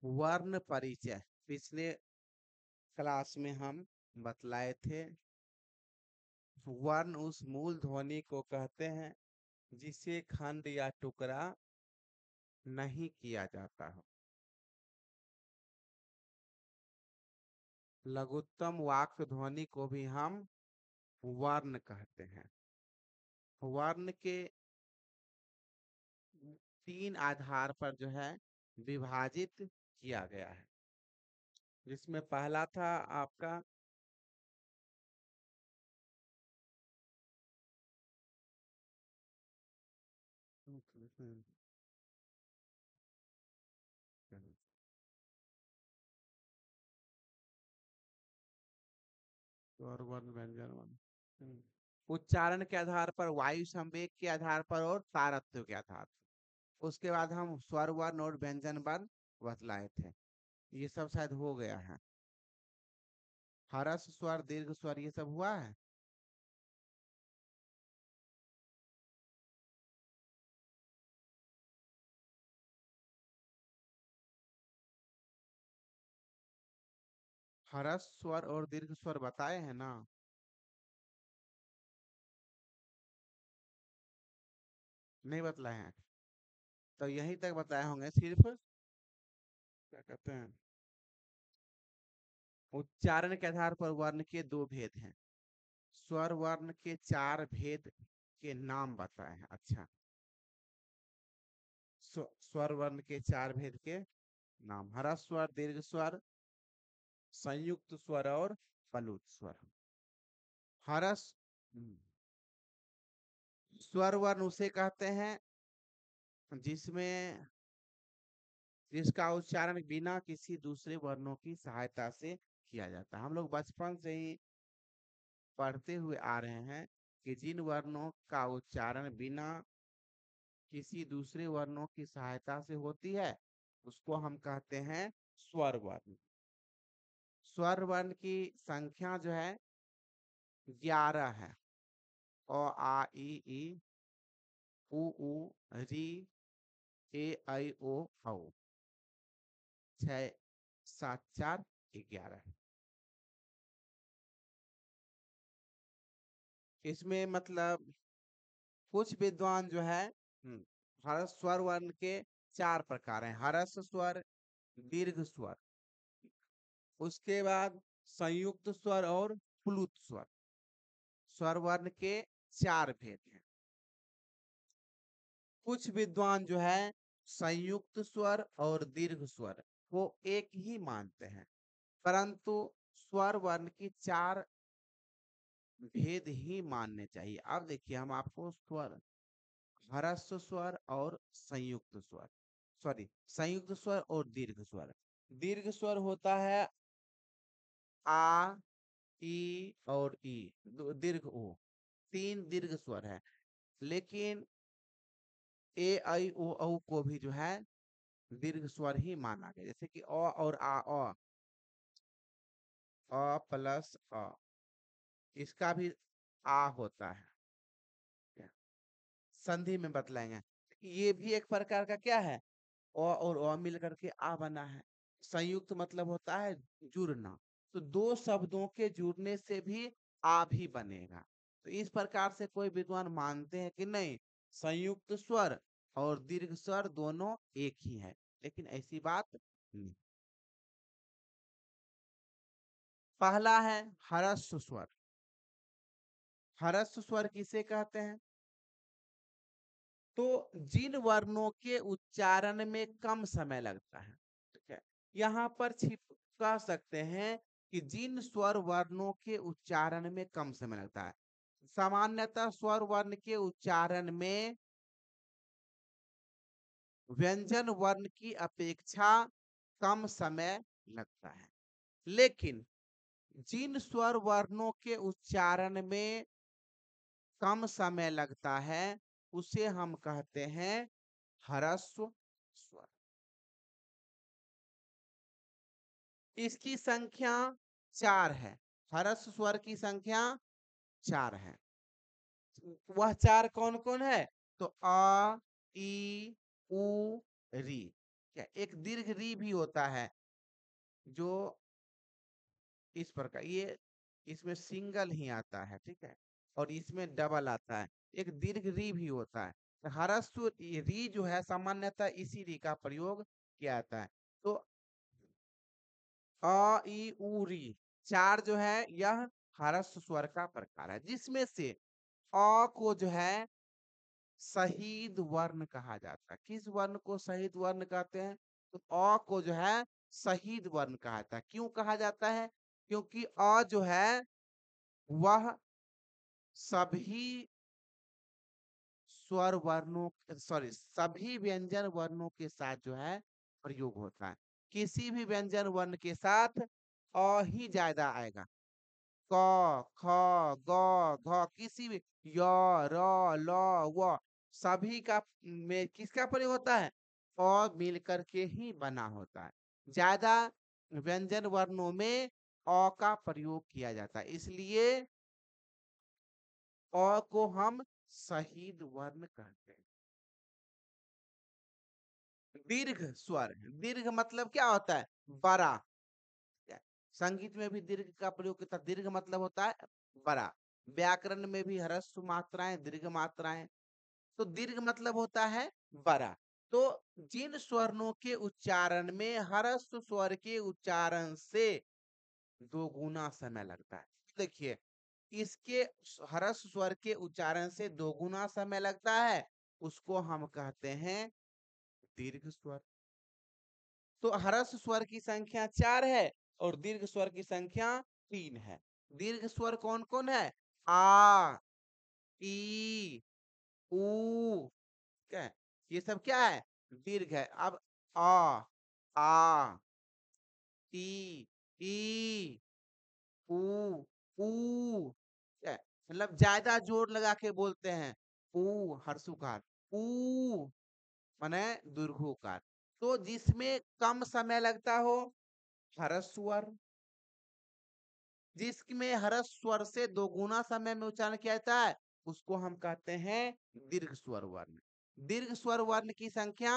वर्ण परिचय पिछले क्लास में हम बतलाए थे। वर्ण उस मूल ध्वनि को कहते हैं जिसे खंड या टुकड़ा नहीं किया जाता हो। लघुत्तम वाक्य ध्वनि को भी हम वर्ण कहते हैं। वर्ण के 3 आधार पर जो है विभाजित किया गया है, जिसमें पहला था आपका स्वर वर्ण व्यंजन वर्ण। उच्चारण के आधार पर, वायु संवेग के आधार पर और तारत्व के आधार पर। उसके बाद हम स्वर वर्ण और व्यंजन वर्ण बतलाए थे। ये सब शायद हो गया है। हरस स्वर, दीर्घ स्वर, ये सब हुआ है। हरस स्वर और दीर्घ स्वर बताए हैं ना। नहीं बतलाए हैं तो यहीं तक बताए होंगे सिर्फ। क्या कहते हैं, उच्चारण के आधार पर वर्ण के 2 भेद हैं। स्वर वर्ण के 4 भेद के नाम बताए हैं। अच्छा, स्वर वर्ण के 4 भेद के नाम: हरस स्वर, दीर्घ स्वर, संयुक्त स्वर और प्लुत स्वर। हरस स्वर वर्ण उसे कहते हैं जिसमें जिसका उच्चारण बिना किसी दूसरे वर्णों की सहायता से किया जाता है। हम लोग बचपन से ही पढ़ते हुए आ रहे हैं कि जिन वर्णों का उच्चारण बिना किसी दूसरे वर्णों की सहायता से होती है उसको हम कहते हैं स्वर वर्ण। स्वर वर्ण की संख्या जो है 11 है। अ आ ई उ ऊ री ए आई ओ औ। 6 7 4 11। इसमें मतलब कुछ विद्वान जो है हरस स्वर वर्ण के 4 प्रकार हैं: हरस स्वर, दीर्घ स्वर, उसके बाद संयुक्त स्वर और प्लुत स्वर। स्वर वर्ण के 4 भेद हैं। कुछ विद्वान जो है संयुक्त स्वर और दीर्घ स्वर को एक ही मानते हैं, परंतु स्वर वर्ण की 4 भेद ही मानने चाहिए। अब देखिए, हम आपको स्वर, ह्रस्व स्वर और संयुक्त स्वर, सॉरी, संयुक्त स्वर और दीर्घ स्वर। दीर्घ स्वर होता है आ, ई और ई, दीर्घ ओ। 3 दीर्घ स्वर है। लेकिन ए आई ओ औ को भी जो है दीर्घ स्वर ही माना गया। जैसे कि अ और अ प्लस अ, इसका भी आ होता है। संधि में बतलाएंगे। ये भी एक प्रकार का क्या है, अ और अ मिलकर के आ बना है। संयुक्त मतलब होता है जुड़ना, तो 2 शब्दों के जुड़ने से भी आ भी बनेगा। तो इस प्रकार से कोई विद्वान मानते हैं कि नहीं, संयुक्त स्वर और दीर्घ स्वर दोनों एक ही है, लेकिन ऐसी बात नहीं। पहला है ह्रस्व स्वर। ह्रस्व स्वर किसे कहते हैं? तो जिन वर्णों के उच्चारण में कम समय लगता है, ठीक है, यहाँ पर छिप कह सकते हैं कि जिन स्वर वर्णों के उच्चारण में कम समय लगता है। सामान्यतः स्वर वर्ण के उच्चारण में व्यंजन वर्ण की अपेक्षा कम समय लगता है, लेकिन जिन स्वर वर्णों के उच्चारण में कम समय लगता है उसे हम कहते हैं ह्रस्व स्वर। इसकी संख्या 4 है। ह्रस्व स्वर की संख्या 4 है। वह 4 कौन कौन है? तो अ, ई, उ, री। क्या एक दीर्घ री भी होता है जो इस प्रकार, ये इसमें सिंगल ही आता है, ठीक है, और इसमें डबल आता है। एक दीर्घ री भी होता है। तो ह्रस्व री जो है सामान्यतः इसी री का प्रयोग किया जाता है। तो अ ई उ री चार जो है यह ह्रस्व स्वर का प्रकार है, जिसमें से अ को जो है शहीद वर्ण कहा जाता है। किस वर्ण को शहीद वर्ण कहते हैं? तो अ को जो है शहीद वर्ण कहा जाता है। क्यों कहा जाता है? क्योंकि अ जो है वह सभी स्वर वर्णों, सॉरी, सभी व्यंजन वर्णों के साथ जो है प्रयोग होता है। किसी भी व्यंजन वर्ण के साथ अ ही ज्यादा आएगा। क, ख, ग, घ, किसी भी य, र, ल, व, सभी का में किसका प्रयोग होता है? अ मिल करके ही बना होता है। ज्यादा व्यंजन वर्णों में अ का प्रयोग किया जाता है, इसलिए अ को हम शहीद वर्ण कहते हैं। दीर्घ स्वर, दीर्घ मतलब क्या होता है? बड़ा। क्या? संगीत में भी दीर्घ का प्रयोग होता है। दीर्घ मतलब होता है बड़ा। व्याकरण में भी ह्रस्व मात्राएं, दीर्घ मात्राएं। तो दीर्घ मतलब होता है बड़ा। तो जिन स्वर्णों के उच्चारण में ह्रस्व स्वर के उच्चारण से दोगुना समय लगता है, देखिए, इसके ह्रस्व स्वर के उच्चारण से दोगुना समय लगता है, उसको हम कहते हैं दीर्घ स्वर। तो ह्रस्व स्वर की संख्या 4 है और दीर्घ स्वर की संख्या 3 है। दीर्घ स्वर कौन कौन है? आ, ई, उ, क्या है? ये सब क्या है? दीर्घ है। अब आ, ई, ई, उ, ऊ, क्या है? मतलब ज्यादा जोर लगा के बोलते हैं। ऊ हर्षुकार, ऊ माने दीर्घोकार। तो जिसमें कम समय लगता हो, ह्रस्व स्वर। जिसमें ह्रस्व स्वर से दोगुना समय में उच्चारण किया जाता है, उसको हम कहते हैं दीर्घ स्वर वर्ण। दीर्घ स्वर वर्ण की संख्या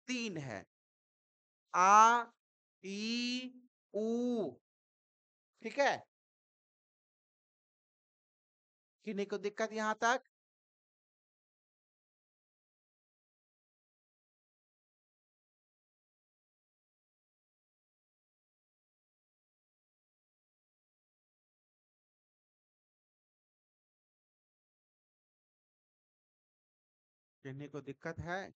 3 है। आ, ई, उ, ठीक है। किन्हीं को दिक्कत यहां तक? किन्हीं को दिक्कत है?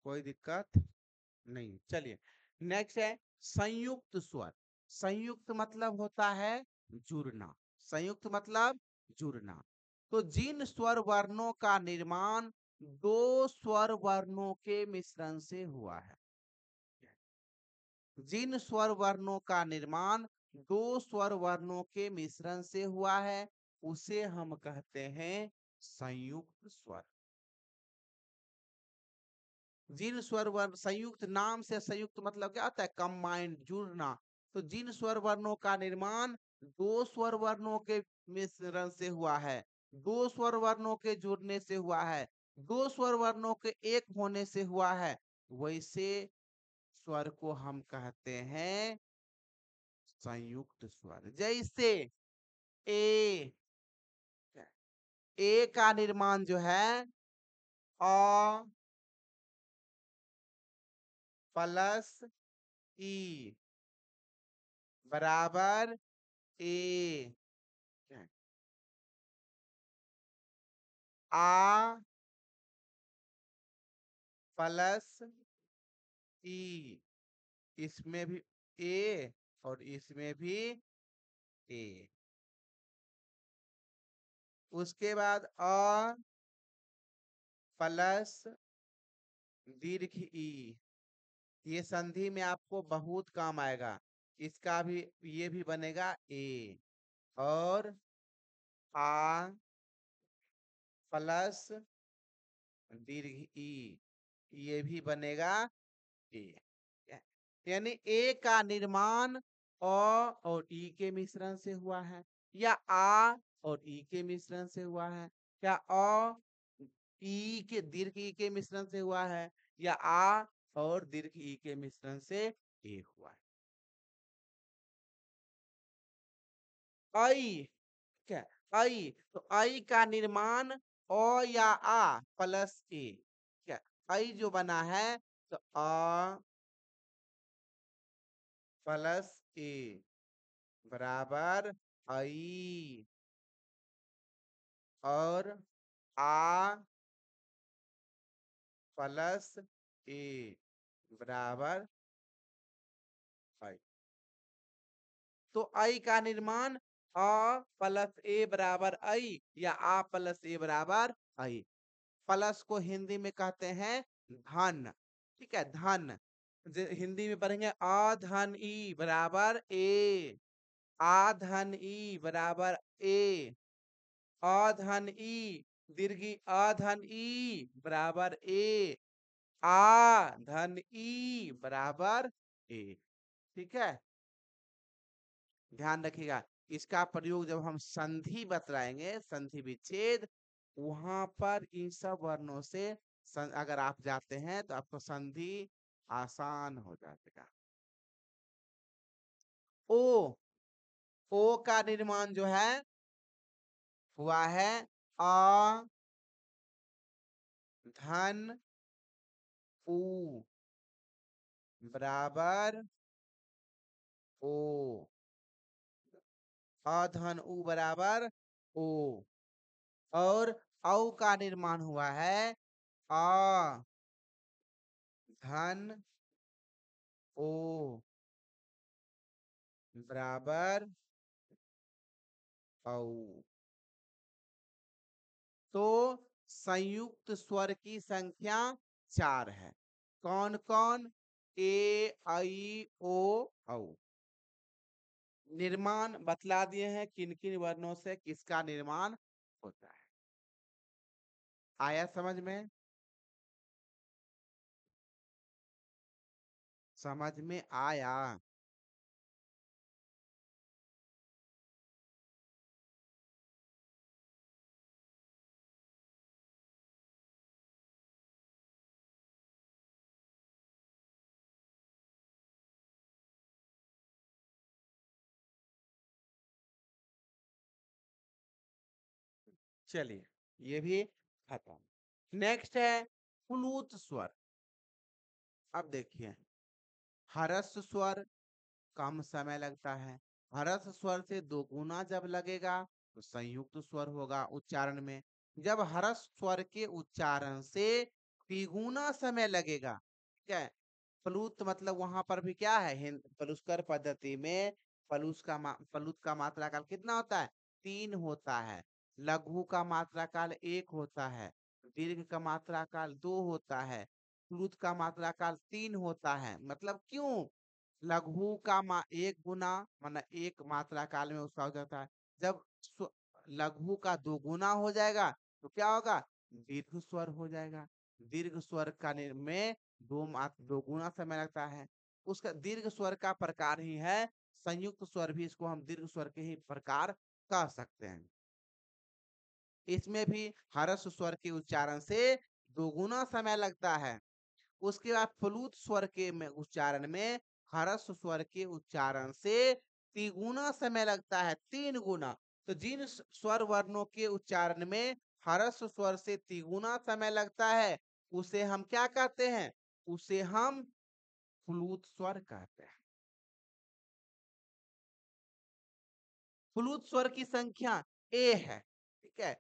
कोई दिक्कत नहीं, चलिए। नेक्स्ट है संयुक्त स्वर। संयुक्त मतलब होता है जुड़ना। संयुक्त मतलब जुड़ना। तो जिन स्वर वर्णों का निर्माण दो स्वर वर्णों के मिश्रण से हुआ है, जिन स्वर वर्णों का निर्माण दो स्वर वर्णों के मिश्रण से हुआ है, उसे हम कहते हैं संयुक्त स्वर। जिन स्वर वर्ण संयुक्त, नाम से संयुक्त मतलब क्या होता है? कंबाइंड, जुड़ना। तो जिन स्वर वर्णों का निर्माण दो स्वर वर्णों के मिश्रण से हुआ है, दो स्वर वर्णों के जुड़ने से हुआ है, दो स्वर वर्णों के एक होने से हुआ है, वैसे स्वर को हम कहते हैं संयुक्त स्वर। जैसे ए, ए का निर्माण जो है अ प्लस ई बराबर ए, आ प्लस ई, इसमें भी ए और इसमें भी ए। उसके बाद अ प्लस दीर्घ ई, ये संधि में आपको बहुत काम आएगा। इसका भी, ये भी बनेगा ए। और आ प्लस दीर्घ ई, ये भी बनेगा ए। यानी ए का निर्माण और ई के मिश्रण से हुआ है, या आ और ई के मिश्रण से हुआ है, क्या अ ई के दीर्घ ई के मिश्रण से हुआ है, या आ और दीर्घ ई के मिश्रण से ए हुआ है। आई, क्या आई, तो आई का निर्माण अ या आ प्लस ए, क्या आई जो बना है तो अ प्लस ए बराबर आई, और आ प्लस ए बराबर आई। तो आई का निर्माण अ प्लस ए बराबर आई, या आ प्लस ए बराबर आई। प्लस को हिंदी में कहते हैं धन, ठीक है, धन। हिंदी में पढ़ेंगे अ धन ई बराबर ए, आ धन ई बराबर ए, अ धन ई दीर्घी अ धन ई बराबर ए, आ धन ई बराबर ए, ठीक है। ध्यान रखिएगा, इसका प्रयोग जब हम संधि बतलाएंगे, संधि विच्छेद, वहां पर इन सब वर्णों से अगर आप जाते हैं तो आपको संधि आसान हो जाएगा। ओ, ओ का निर्माण जो है हुआ है अ धन उ बराबर ओ, अधन उ बराबर ओ, और औ का निर्माण हुआ है अ धन ओ बराबर औ। तो संयुक्त स्वर की संख्या 4 है। कौन कौन? ए आई ओ औ। निर्माण बतला दिए हैं किन किन वर्णों से किसका निर्माण होता है। आया समझ में? समझ में आया? चलिए, ये भी खत्म। नेक्स्ट है प्लूत स्वर। अब देखिए, हरस स्वर कम समय लगता है। हरस स्वर से दो गुना जब लगेगा तो संयुक्त स्वर होगा उच्चारण में। जब हरस स्वर के उच्चारण से तिगुना समय लगेगा, क्या है, प्लुत मतलब वहां पर भी क्या है, पलुस्कर पद्धति में प्लुत का मात्रा काल कितना होता है? 3 होता है। लघु का मात्रा काल 1 होता है। दीर्घ का मात्रा काल 2 होता है। प्लुत का मात्रा काल 3 होता है। मतलब क्यों? लघु का 1 गुना, मतलब 1 मात्रा काल में उसका हो जाता है। जब लघु का 2 गुना हो जाएगा तो क्या होगा? दीर्घ स्वर हो जाएगा। दीर्घ स्वर का में दो गुना समय लगता है। उसका दीर्घ स्वर का प्रकार ही है संयुक्त स्वर, भी इसको हम दीर्घ स्वर के ही प्रकार कह सकते हैं। इसमें भी हर्ष स्वर के उच्चारण से दोगुना समय लगता है। उसके बाद प्लुत स्वर के में उच्चारण में हर्ष स्वर के उच्चारण से तिगुना समय लगता है, 3 गुना। तो जिन स्वर वर्णों के उच्चारण में हर्ष स्वर से तिगुना समय लगता है उसे हम क्या कहते हैं? उसे हम प्लुत स्वर कहते हैं। प्लुत स्वर की संख्या ए है, ठीक है,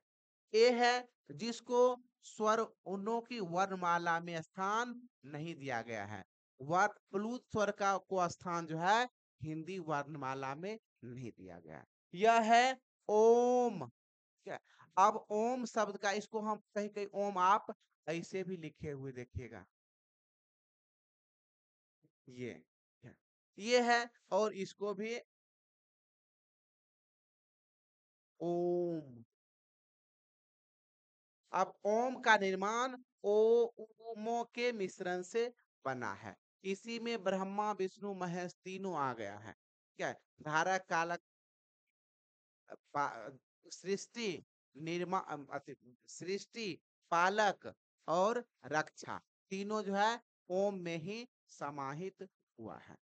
ए है, जिसको स्वर उनों की वर्णमाला में स्थान नहीं दिया गया है। प्लुत स्वर का को स्थान जो है हिंदी वर्णमाला में नहीं दिया गया है। यह है ओम, ठीक है। अब ओम शब्द का, इसको हम कहीं कहीं ओम आप ऐसे भी लिखे हुए देखिएगा, ये ये है, और इसको भी ओम। अब ओम का निर्माण ओ उमो के मिश्रण से बना है। इसी में ब्रह्मा विष्णु महेश तीनों आ गया है। क्या है? धारक, कालक, सृष्टि, निर्मा सृष्टि, पालक और रक्षा, तीनों जो है ओम में ही समाहित हुआ है।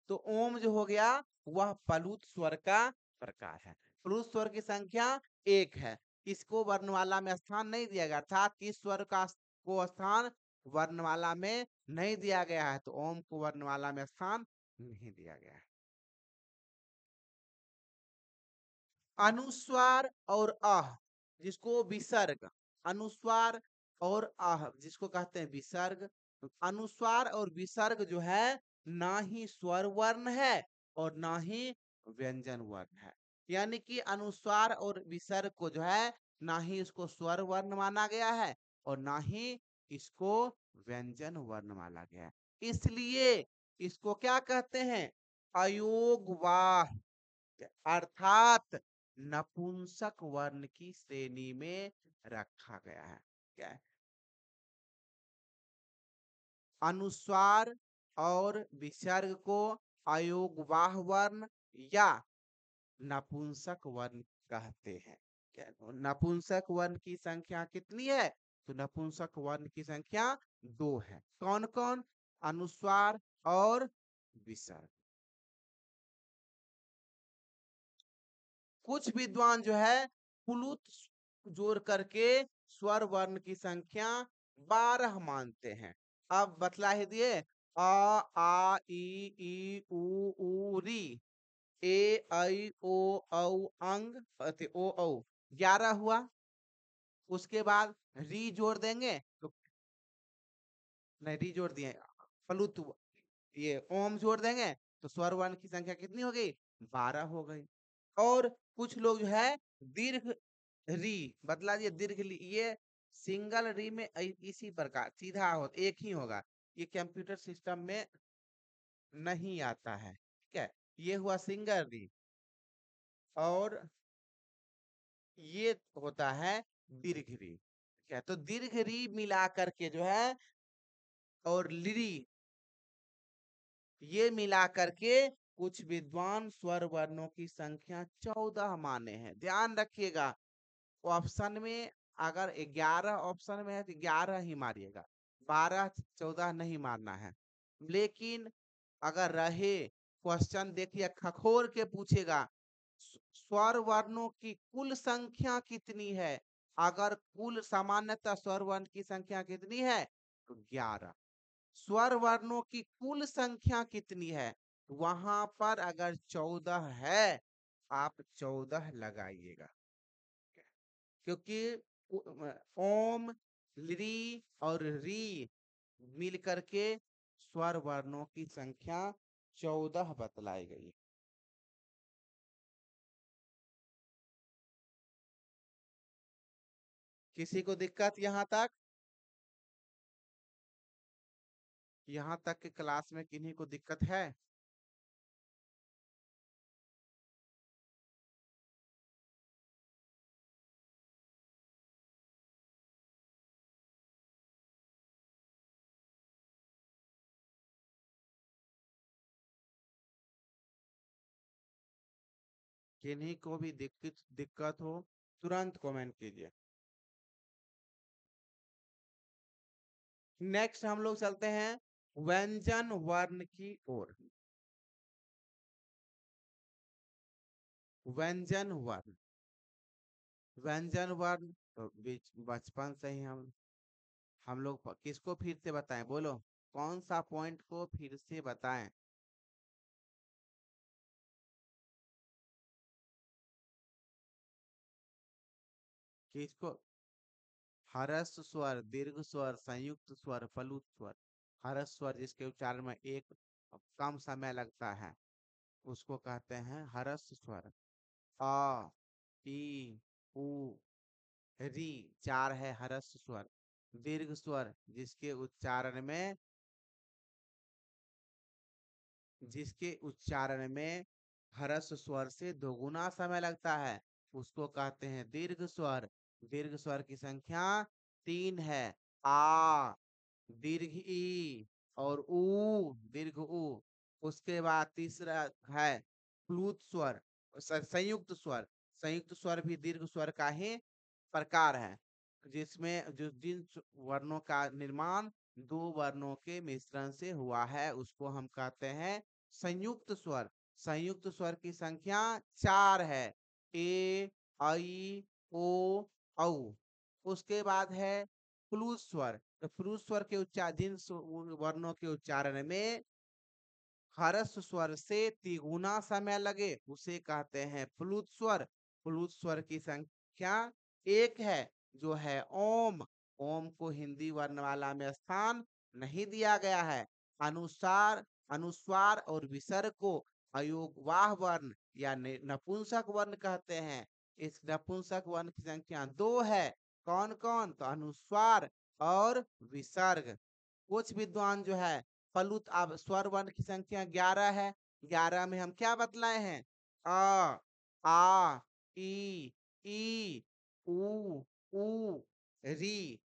तो ओम जो हो गया वह पलुत स्वर का प्रकार है। पलुत स्वर की संख्या एक है। इसको वर्णमाला में स्थान नहीं दिया गया, अर्थात इस स्वर का को स्थान वर्णमाला में नहीं दिया गया है, तो ओम को वर्णमाला में स्थान नहीं दिया गया है। अनुस्वार और अह जिसको विसर्ग, अनुस्वार और अह जिसको कहते हैं विसर्ग, तो अनुस्वार और विसर्ग जो है ना ही स्वर वर्ण है और ना ही व्यंजन वर्ण है। यानी कि अनुस्वार और विसर्ग को जो है ना ही इसको स्वर वर्ण माना गया है और ना ही इसको व्यंजन वर्ण माना गया है। इसलिए इसको क्या कहते हैं? अयोगवाह, अर्थात नपुंसक वर्ण की श्रेणी में रखा गया है। क्या है? अनुस्वार और विसर्ग को अयोगवाह वर्ण या नपुंसक वर्ण कहते हैं। क्या है? नपुंसक वर्ण की संख्या कितनी है? तो नपुंसक वर्ण की संख्या दो है। कौन कौन? अनुस्वार और विसर्ग। कुछ विद्वान जो है पुलुत जोड़ करके स्वर वर्ण की संख्या 12 मानते हैं। अब बतला ही दिए, अ आ ई उ ऊ री, ए ऐ ओ औ अंग ओ औ 11 हुआ। उसके बाद री जोड़ देंगे तो नहीं, री जोड़ दिए, प्लुत ये ओम जोड़ देंगे तो स्वर वर्ण की संख्या कितनी हो गई? 12 हो गई। और कुछ लोग जो है दीर्घ री बदला दिए, दीर्घ ली, ये सिंगल री में इसी प्रकार सीधा हो एक ही होगा, ये कंप्यूटर सिस्टम में नहीं आता है। ठीक है, ये हुआ सिंगल री। और ये होता है दीर्घ री। ठीक है, तो दीर्घ री मिला करके जो है और ली ये मिला करके कुछ विद्वान स्वर वर्णों की संख्या 14 माने हैं। ध्यान रखिएगा, ऑप्शन में अगर 11 ऑप्शन में है तो 11 ही मारिएगा, 12 14 नहीं मारना है। लेकिन अगर रहे क्वेश्चन देखिए खखोर के पूछेगा स्वर वर्णों की कुल संख्या कितनी है, अगर कुल सामान्यतः स्वर वर्ण की संख्या कितनी है तो 11, स्वर वर्णों की कुल संख्या कितनी है वहां पर अगर 14 है आप 14 लगाइएगा, क्योंकि ओम, ली और री मिल करके स्वर वर्णों की संख्या 14 बतलाई गई। किसी को दिक्कत यहाँ तक? यहाँ तक के क्लास में किन्हीं को दिक्कत है? किन्हीं को भी दिक्कत दिक्कत हो तुरंत कमेंट कीजिए। नेक्स्ट हम लोग चलते हैं व्यंजन वर्ण की ओर। व्यंजन वर्ण, व्यंजन वर्ण तो बीच बचपन से ही हम लोग किसको फिर से बताएं, बोलो कौन सा पॉइंट को फिर से बताएं? किसको? हरस स्वर, दीर्घ स्वर, संयुक्त स्वर, फलुत स्वर। हरस स्वर जिसके उच्चारण में एक कम समय लगता है उसको कहते हैं हरस स्वर। आ ई उ री चार है हरस स्वर। दीर्घ स्वर जिसके उच्चारण में हरस स्वर से दोगुना समय लगता है उसको कहते हैं दीर्घ स्वर। दीर्घ स्वर की संख्या 3 है। आ, दीर्घ ई, और ऊ दीर्घ ऊ। उसके बाद तीसरा है प्लुत स्वर, संयुक्त स्वर। संयुक्त स्वर भी दीर्घ स्वर का ही प्रकार है, जिसमें जो जिन वर्णों का निर्माण दो वर्णों के मिश्रण से हुआ है उसको हम कहते हैं संयुक्त स्वर। संयुक्त स्वर की संख्या 4 है, ए, आई, ओ, औ। उसके बाद है प्लुत स्वर। तो प्लुत स्वर के उच्चार जिन वर्णों के उच्चारण में हर्ष स्वर से तिगुना समय लगे उसे कहते हैं प्लुत स्वर। प्लुत स्वर की संख्या 1 है, जो है ओम। ओम को हिंदी वर्णमाला में स्थान नहीं दिया गया है। अनुसार अनुस्वार और विसर्ग को अयोगवाह वर्ण या नपुंसक वर्ण कहते हैं। इस नपुंसक वर्ण की संख्या 2 है। कौन कौन? तो अनुस्वार और विसर्ग। कुछ विद्वान जो है फलुत, अब स्वर वर्ण की संख्या 11 है। 11 में हम क्या बतलाए हैं? अ, आ, ई, उ, री,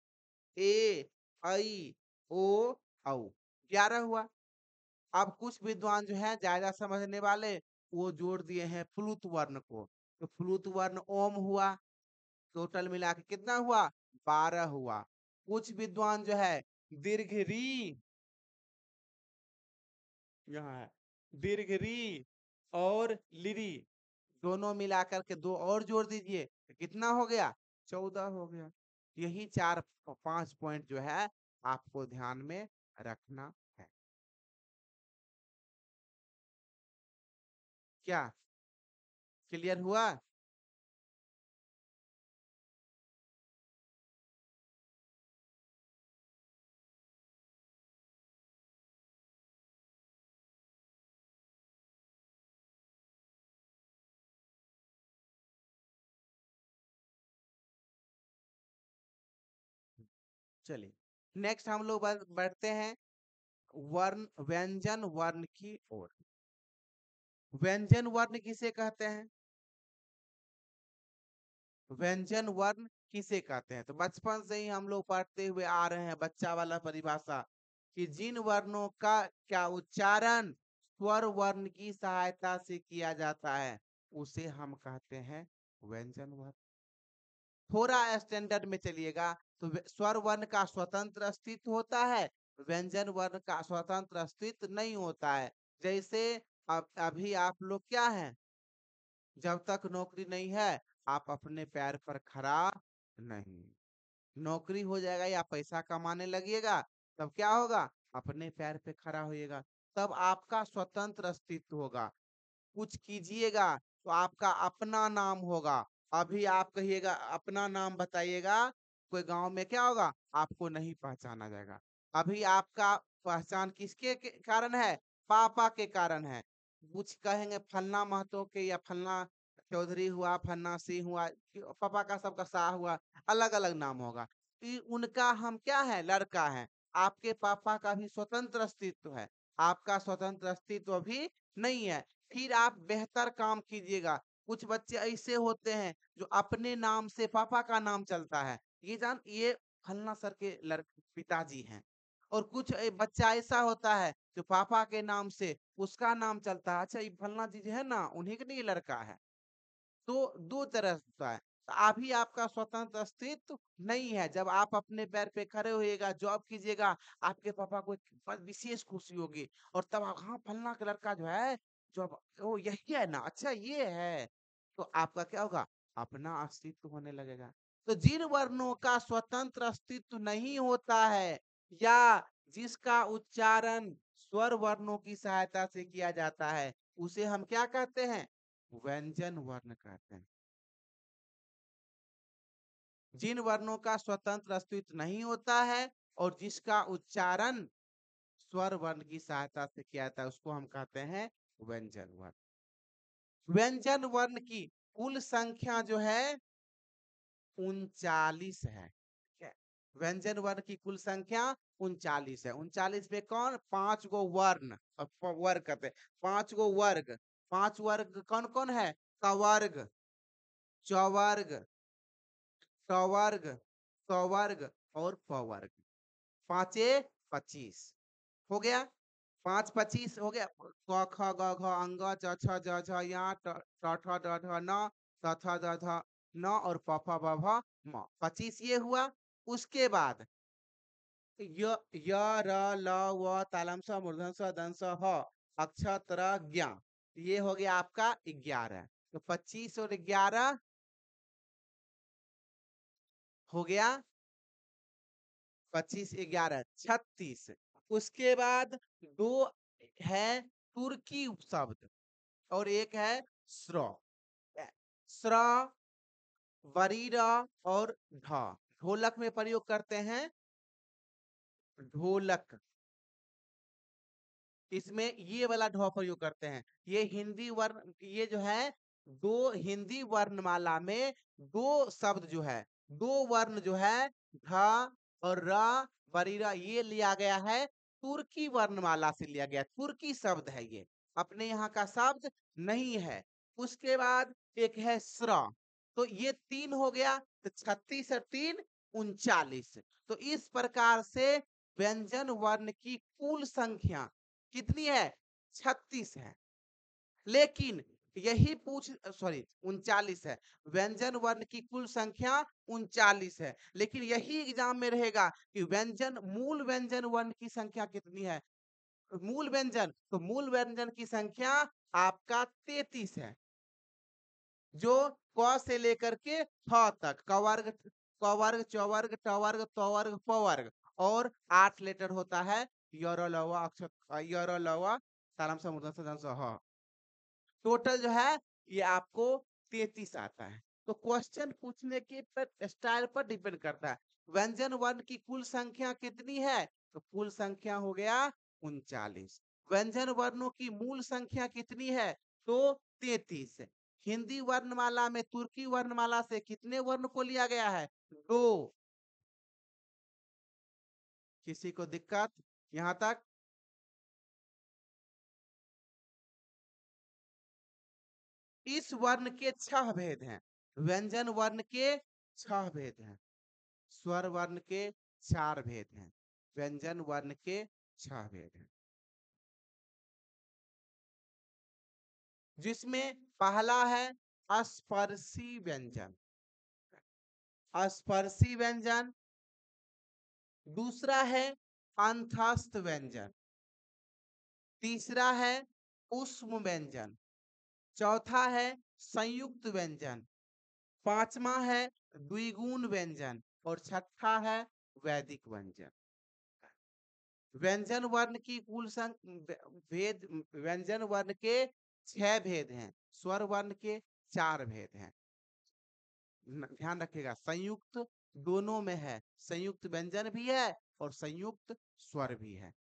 ए, ऐ, ओ, औ। 11 हुआ। अब कुछ विद्वान जो है ज्यादा समझने वाले वो जोड़ दिए हैं फ्लूत वर्ण को। तो फ्लूत वर्ण ओम हुआ। टोटल मिला के कितना हुआ? 12 हुआ। कुछ विद्वान जो है दीर्घ री, यहाँ है दीर्घ री और लिरी, दोनों मिलाकर के दो और जोड़ दीजिए तो कितना हो गया? 14 हो गया। यही 4-5 पॉइंट जो है आपको ध्यान में रखना है। क्या क्लियर हुआ? चलिए नेक्स्ट हम लोग बढ़ते हैं वर्ण व्यंजन वर्ण की ओर। व्यंजन वर्ण किसे कहते हैं? व्यंजन वर्ण किसे कहते हैं? तो बचपन से ही हम लोग पढ़ते हुए आ रहे हैं बच्चा वाला परिभाषा कि जिन वर्णों का क्या उच्चारण स्वर वर्ण की सहायता से किया जाता है उसे हम कहते हैं व्यंजन वर्ण। थोड़ा स्टैंडर्ड में चलिएगा तो स्वर वर्ण का स्वतंत्र अस्तित्व होता है, व्यंजन वर्ण का स्वतंत्र अस्तित्व नहीं होता है। जैसे अब अभी आप लोग क्या हैं, जब तक नौकरी नहीं है आप अपने पैर पर खड़ा नहीं। नौकरी हो जाएगा या पैसा कमाने लगिएगा तब क्या होगा? अपने पैर पे खड़ा होइएगा, तब आपका स्वतंत्र अस्तित्व होगा। कुछ कीजिएगा तो आपका अपना नाम होगा। अभी आप कहिएगा अपना नाम बताइएगा, कोई गांव में क्या होगा? आपको नहीं पहचाना जाएगा। अभी आपका पहचान किसके कारण है? पापा के कारण है। कुछ कहेंगे फलना महतो के या फलना चौधरी हुआ, फलना सिंह हुआ, पापा का सबका शाह हुआ, अलग अलग नाम होगा। उनका हम क्या है? लड़का है। आपके पापा का भी स्वतंत्र अस्तित्व है, आपका स्वतंत्र अस्तित्व भी नहीं है। फिर आप बेहतर काम कीजिएगा। कुछ बच्चे ऐसे होते हैं जो अपने नाम से पापा का नाम चलता है, ये फलना सर के पिताजी हैं। और कुछ बच्चा ऐसा होता है जो पापा के नाम से उसका नाम चलता है, अच्छा ये फलना जी है ना, उन्हीं के लिए लड़का है। तो दो तरह होता है। तो अभी आपका स्वतंत्र अस्तित्व नहीं है। जब आप अपने पैर पे खड़े होइएगा, जॉब कीजिएगा, आपके पापा को एक विशेष खुशी होगी और तब आप हाँ फलना का लड़का जो है जॉब, ओ यही है ना, अच्छा ये है, तो आपका क्या होगा? अपना अस्तित्व होने लगेगा। तो जिन वर्णों का स्वतंत्र अस्तित्व नहीं होता है या जिसका उच्चारण स्वर वर्णों की सहायता से किया जाता है उसे हम क्या कहते हैं? व्यंजन वर्ण कहते हैं। जिन वर्णों का स्वतंत्र अस्तित्व नहीं होता है और जिसका उच्चारण स्वर वर्ण की सहायता से किया जाता है उसको हम कहते हैं व्यंजन वर्ण। व्यंजन वर्ण की कुल संख्या जो है 39 है। ठीक है? व्यंजन वर्ण की कुल संख्या 39 है। 39 में कौन? 5 गो वर्ण, वर्ग कहते हैं। 5 गो वर्ग। 5 वर्ग कौन कौन है? कवर्ग, चवर्ग, सवर्ग, सवर्ग और पवर्ग। पांचे 25। हो गया 5 25 हो गया। क ख ग घ अंग च छ ज झ य ट ठ ड ढ न थ थ द ध न और प फ ब भ म 25 ये हुआ। उसके बाद य य र ल व तालम स मूर्धन स दंस ह अक्ष तर ज्ञ। ये हो गया आपका 11। तो 25 और 11 हो गया 25 11 36। उसके बाद दो है तुर्की शब्द और एक है श्र। श्र वरीर और ढ। ढोलक में प्रयोग करते हैं ढोलक। इसमें ये वाला ढ प्रयोग करते हैं। ये हिंदी वर्ण ये जो है दो हिंदी वर्णमाला में दो शब्द जो है दो वर्ण जो है ढ और र वरीरा ये लिया गया है तुर्की वर्णमाला से लिया गया तुर्की शब्द है ये अपने यहाँ का शब्द नहीं है। उसके बाद एक है श्र। तो ये 3 हो गया तो 36 और 3 39। तो इस प्रकार से व्यंजन वर्ण की कुल संख्या कितनी है 36 है। लेकिन यही पूछ सॉरी 39 है। व्यंजन वर्ण की कुल संख्या 39 है। लेकिन यही एग्जाम में रहेगा कि व्यंजन मूल व्यंजन वर्ण की संख्या कितनी है। मूल व्यंजन तो मूल व्यंजन की संख्या आपका 33 है जो क से लेकर के थ तक कवर्ग कवर्ग चवर्ग टवर्ग तवर्ग पवर्ग और 8 लेटर होता है य लवा अक्षर य लवा तालम स मूर्धन स दंस ह। टोटल जो है ये आपको 33 आता है। तो क्वेश्चन पूछने के पर स्टाइल पर डिपेंड करता है। व्यंजन वर्ण की कुल संख्या कितनी है तो कुल संख्या हो गया 39। व्यंजन वर्णों की मूल संख्या कितनी है तो 33। हिंदी वर्णमाला में तुर्की वर्णमाला से कितने वर्ण को लिया गया है 2। किसी को दिक्कत यहां तक। इस वर्ण के 6 भेद हैं। व्यंजन वर्ण के 6 भेद हैं। स्वर वर्ण के 4 भेद हैं। व्यंजन वर्ण के 6 भेद हैं। जिसमें पहला है अस्पर्शी व्यंजन। अस्पर्शी व्यंजन। दूसरा है अंतस्थ व्यंजन। तीसरा है उष्म व्यंजन। चौथा है संयुक्त व्यंजन। पांचवा है द्विगुण व्यंजन और छठा है वैदिक व्यंजन। व्यंजन वर्ण की कुल भेद व्यंजन वर्ण के 6 भेद हैं। स्वर वर्ण के 4 भेद हैं। ध्यान रखिएगा संयुक्त दोनों में है। संयुक्त व्यंजन भी है और संयुक्त स्वर भी है।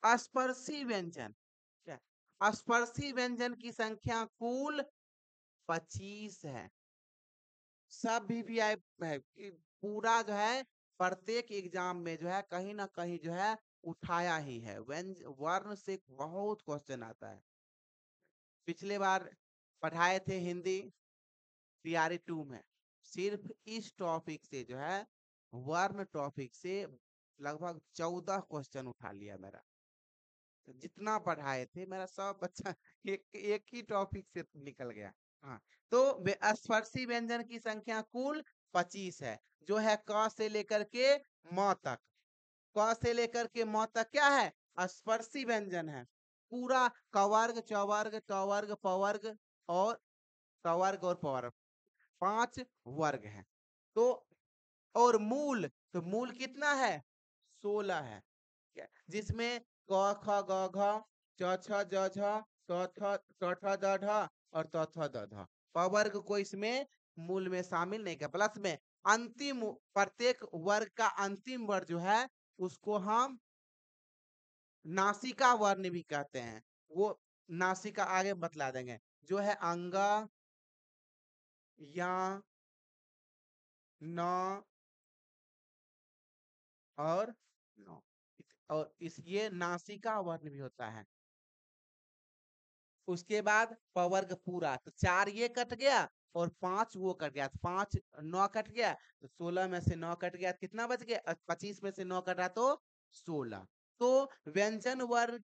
स्पर्शी व्यंजन क्या स्पर्शी व्यंजन की संख्या कुल 25 है। सब भी आई है पूरा जो है प्रत्येक एग्जाम में जो है कहीं ना कहीं जो है उठाया ही है। वर्ण से बहुत क्वेश्चन आता है। पिछले बार पढ़ाए थे हिंदी तैयारी 2 में सिर्फ इस टॉपिक से जो है वर्ण टॉपिक से लगभग 14 क्वेश्चन उठा लिया मेरा। तो जितना पढ़ाए थे मेरा सब बच्चा एक ही टॉपिक से निकल गया। हाँ तो स्पर्शी व्यंजन की संख्या कुल 25 है जो है क से लेकर के म तक। क से लेकर के म तक क्या है स्पर्शी व्यंजन है। पूरा कवर्ग चवर्ग टवर्ग पवर्ग और कवर्ग और पवर्ग 5 वर्ग है। तो और मूल तो मूल कितना है 16 है। जिसमें क ख ग घ च छ ज झ ट ठ ट ठ द ढ और त थ द ध पवर्ग को इसमें मूल में शामिल नहीं किया। प्लस में अंतिम प्रत्येक वर्ग का अंतिम वर्ग जो है उसको हम नासिका वर्ण भी कहते हैं। वो नासिका आगे बतला देंगे जो है अंग या न और न और इस ये नासिका वर्ण भी होता है। उसके बाद पवर्ग पूरा तो 4 ये कट गया और 5 वो कट गया, 5 9 कट गया तो 16 में से 9 कट गया, कितना बच गया? 25 में से 9 कटा तो 16। तो व्यंजन वर्ग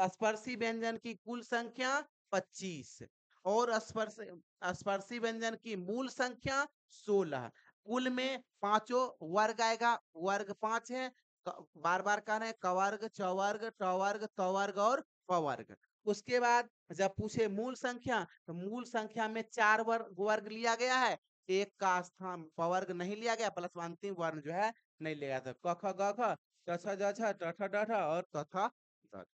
स्पर्शी व्यंजन की कुल संख्या 25 और स्पर्शी व्यंजन की मूल संख्या 16। कुल में पांचों वर्ग आएगा, वर्ग 5 है, बार बार कह रहे हैं कवर्ग, चवर्ग, टवर्ग, तवर्ग और पवर्ग। उसके बाद जब पूछे मूल संख्या तो मूल संख्या में 4 वर्ग वर्ग लिया गया है, एक का स्थान पवर्ग नहीं लिया गया, प्लस अंतिम वर्ण जो है नहीं लिया गया था। क ख ग घ च छ ज छ ट ठ ड ढ और त थ द ध।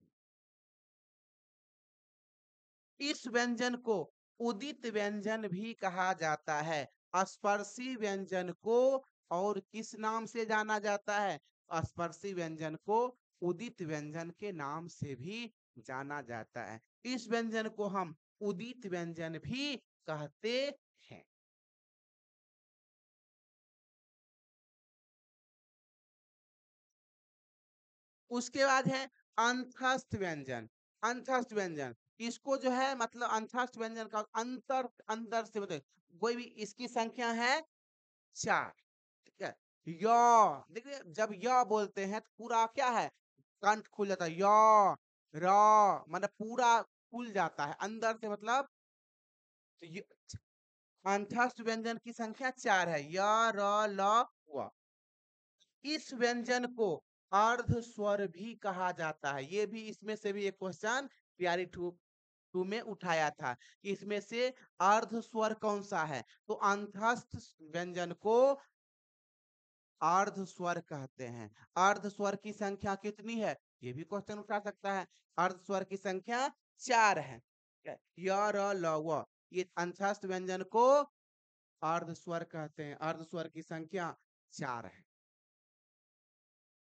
इस व्यंजन को उदित व्यंजन भी कहा जाता है। स्पर्शी व्यंजन को और किस नाम से जाना जाता है? स्पर्शी व्यंजन को उदित व्यंजन के नाम से भी जाना जाता है। इस व्यंजन को हम उदित व्यंजन भी कहते हैं। उसके बाद है अंतस्थ व्यंजन। अंतस्थ व्यंजन इसको जो है मतलब अंतस्थ व्यंजन का अंतर अंतर से मतलब कोई भी इसकी संख्या है 4। ठीक है, य देखिए जब य बोलते हैं तो पूरा क्या है, कंठ खुल जाता है, य र मतलब पूरा खुल जाता है अंदर से मतलब। तो अंतस्थ व्यंजन की संख्या 4 है, य र ल व। इस व्यंजन को अर्ध स्वर भी कहा जाता है। ये भी इसमें से भी एक क्वेश्चन प्यारी टू में उठाया था कि इसमें से अर्ध स्वर कौन सा है, तो अंतस्थ व्यंजन को अर्ध स्वर कहते हैं। अर्ध स्वर की संख्या कितनी है, ये भी क्वेश्चन उठा सकता है। अर्ध स्वर की संख्या 4 है। य र ल व, ये अंतस्थ व्यंजन को अर्ध स्वर कहते हैं। अर्ध स्वर की संख्या 4 है।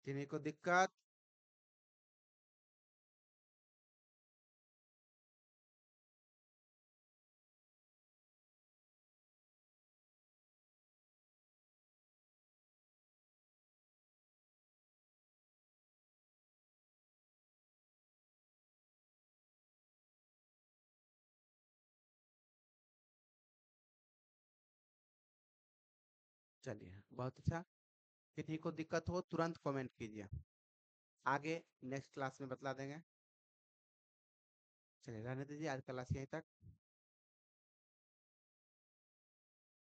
किन्हीं को दिक्कत? चलिए बहुत अच्छा। किसी को दिक्कत हो तुरंत कमेंट कीजिए, आगे नेक्स्ट क्लास में बतला देंगे। चलिए रहने दीजिए, आज क्लास यहीं तक।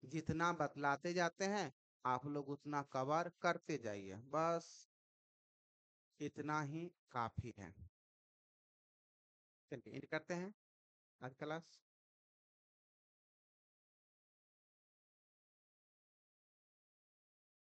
जितना बतलाते जाते हैं आप लोग उतना कवर करते जाइए, बस इतना ही काफी है। चलिए एंड करते हैं आज क्लास।